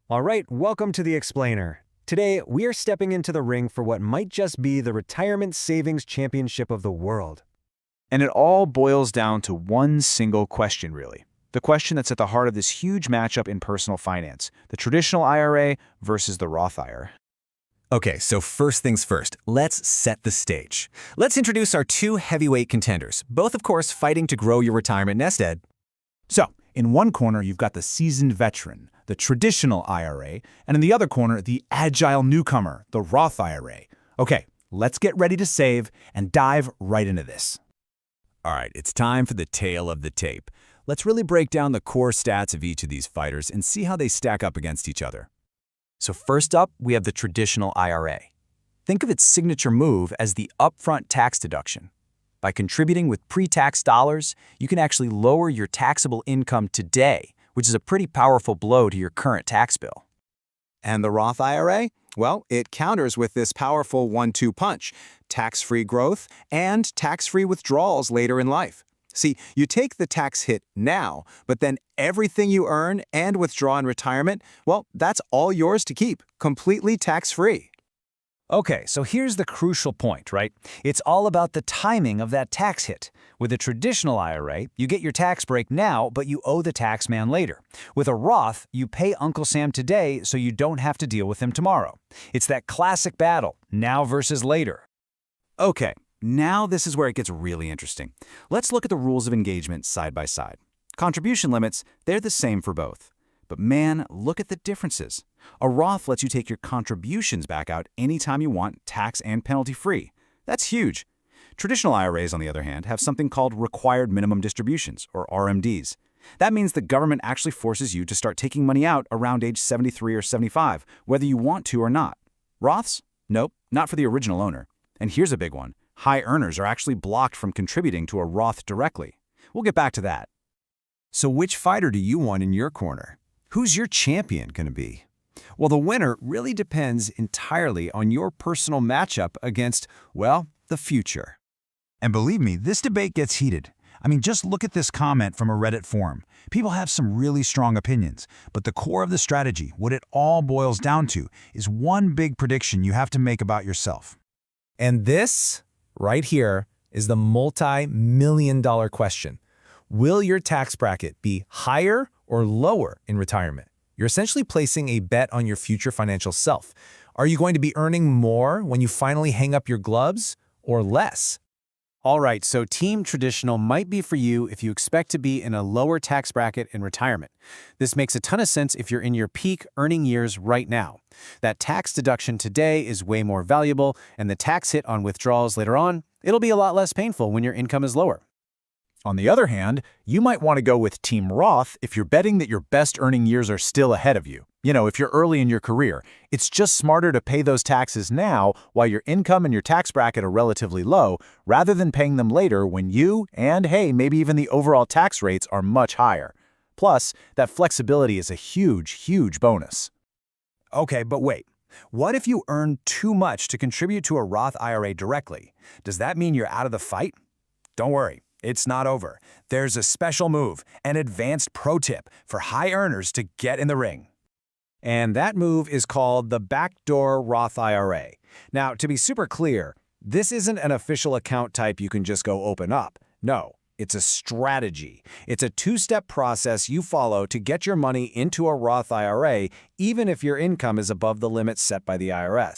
All right, welcome to the Explainer. Today, we are stepping into the ring for what might just be the retirement savings championship of the world. And it all boils down to one single question, really. The question that's at the heart of this huge matchup in personal finance, the traditional IRA versus the Roth IRA. Okay, so first things first, let's set the stage. Let's introduce our two heavyweight contenders, both of course fighting to grow your retirement nest egg. So, in one corner, you've got the seasoned veteran, the traditional IRA, and in the other corner, the agile newcomer, the Roth IRA. Okay, let's get ready to save and dive right into this. All right, it's time for the tale of the tape. Let's really break down the core stats of each of these fighters and see how they stack up against each other. So first up, we have the traditional IRA. Think of its signature move as the upfront tax deduction. By contributing with pre-tax dollars, you can actually lower your taxable income today, which is a pretty powerful blow to your current tax bill. And the Roth IRA? Well, it counters with this powerful 1-2 punch, tax-free growth and tax-free withdrawals later in life. See, you take the tax hit now, but then everything you earn and withdraw in retirement, well, that's all yours to keep, completely tax-free. Okay, so here's the crucial point, right? It's all about the timing of that tax hit. With a traditional IRA, you get your tax break now, but you owe the tax man later. With a Roth, you pay Uncle Sam today so you don't have to deal with him tomorrow. It's that classic battle, now versus later. Okay, now this is where it gets really interesting. Let's look at the rules of engagement side by side. Contribution limits, they're the same for both. But man, look at the differences. A Roth lets you take your contributions back out anytime you want, tax and penalty-free. That's huge. Traditional IRAs, on the other hand, have something called required minimum distributions, or RMDs. That means the government actually forces you to start taking money out around age 73 or 75, whether you want to or not. Roths? Nope, not for the original owner. And here's a big one. High earners are actually blocked from contributing to a Roth directly. We'll get back to that. So which fighter do you want in your corner? Who's your champion going to be? Well, the winner really depends entirely on your personal matchup against, well, the future. And believe me, this debate gets heated. I mean, just look at this comment from a Reddit forum. People have some really strong opinions, but the core of the strategy, what it all boils down to, is one big prediction you have to make about yourself. And this, right here, is the multi-million-dollar question. Will your tax bracket be higher or lower in retirement? You're essentially placing a bet on your future financial self. Are you going to be earning more when you finally hang up your gloves or less? All right, so Team Traditional might be for you if you expect to be in a lower tax bracket in retirement. This makes a ton of sense if you're in your peak earning years right now. That tax deduction today is way more valuable, and the tax hit on withdrawals later on, it'll be a lot less painful when your income is lower. On the other hand, you might want to go with Team Roth if you're betting that your best earning years are still ahead of you. You know, if you're early in your career, it's just smarter to pay those taxes now while your income and your tax bracket are relatively low, rather than paying them later when you, and hey, maybe even the overall tax rates are much higher. Plus, that flexibility is a huge, huge bonus. Okay, but wait. What if you earn too much to contribute to a Roth IRA directly? Does that mean you're out of the fight? Don't worry. It's not over. There's a special move, an advanced pro tip for high earners to get in the ring. And that move is called the Backdoor Roth IRA. Now, to be super clear, this isn't an official account type you can just go open up. No, it's a strategy. It's a two-step process you follow to get your money into a Roth IRA, even if your income is above the limit set by the IRS.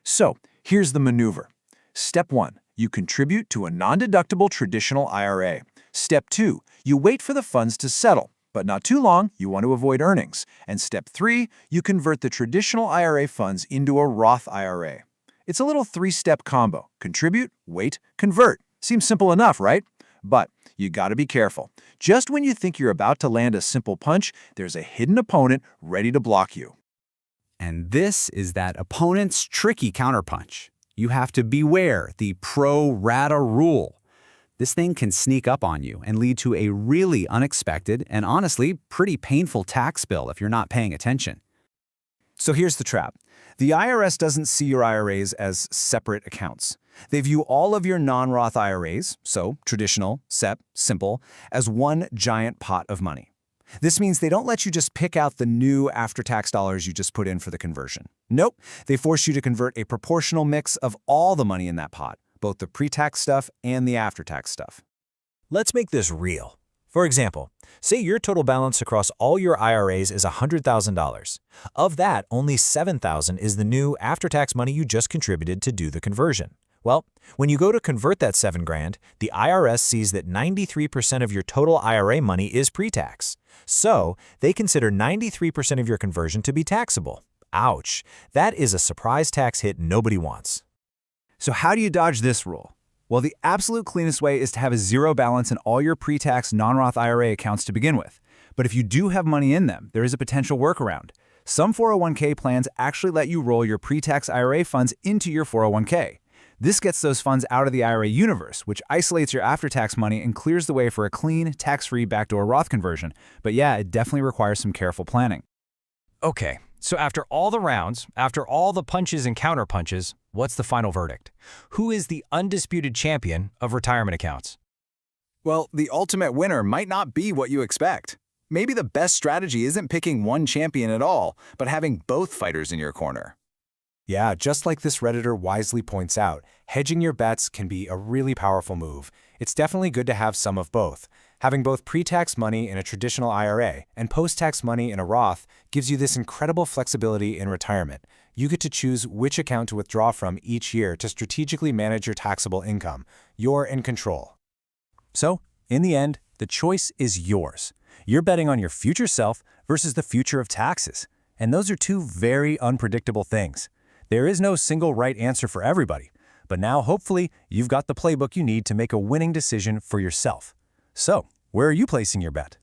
So, here's the maneuver. Step 1. You contribute to a non-deductible traditional IRA. Step 2, you wait for the funds to settle, but not too long, you want to avoid earnings. And step 3, you convert the traditional IRA funds into a Roth IRA. It's a little three-step combo. Contribute, wait, convert. Seems simple enough, right? But you gotta be careful. Just when you think you're about to land a simple punch, there's a hidden opponent ready to block you. And this is that opponent's tricky counterpunch. You have to beware the Pro-Rata Rule. This thing can sneak up on you and lead to a really unexpected and honestly pretty painful tax bill if you're not paying attention. So here's the trap. The IRS doesn't see your IRAs as separate accounts. They view all of your non-Roth IRAs, so traditional, SEP, simple, as one giant pot of money. This means they don't let you just pick out the new after-tax dollars you just put in for the conversion. Nope, they force you to convert a proportional mix of all the money in that pot, both the pre-tax stuff and the after-tax stuff. Let's make this real. For example, say your total balance across all your IRAs is $100,000. Of that, only $7,000 is the new after-tax money you just contributed to do the conversion. Well, when you go to convert that $7,000, the IRS sees that 93% of your total IRA money is pre-tax. So, they consider 93% of your conversion to be taxable. Ouch, that is a surprise tax hit nobody wants. So how do you dodge this rule? Well, the absolute cleanest way is to have a zero balance in all your pre-tax non-Roth IRA accounts to begin with. But if you do have money in them, there is a potential workaround. Some 401k plans actually let you roll your pre-tax IRA funds into your 401k. This gets those funds out of the IRA universe, which isolates your after-tax money and clears the way for a clean, tax-free backdoor Roth conversion. But yeah, it definitely requires some careful planning. Okay, so after all the rounds, after all the punches and counterpunches, what's the final verdict? Who is the undisputed champion of retirement accounts? Well, the ultimate winner might not be what you expect. Maybe the best strategy isn't picking one champion at all, but having both fighters in your corner. Yeah, just like this Redditor wisely points out, hedging your bets can be a really powerful move. It's definitely good to have some of both. Having both pre-tax money in a traditional IRA and post-tax money in a Roth gives you this incredible flexibility in retirement. You get to choose which account to withdraw from each year to strategically manage your taxable income. You're in control. So, in the end, the choice is yours. You're betting on your future self versus the future of taxes. And those are two very unpredictable things. There is no single right answer for everybody, but now hopefully you've got the playbook you need to make a winning decision for yourself. So, where are you placing your bet?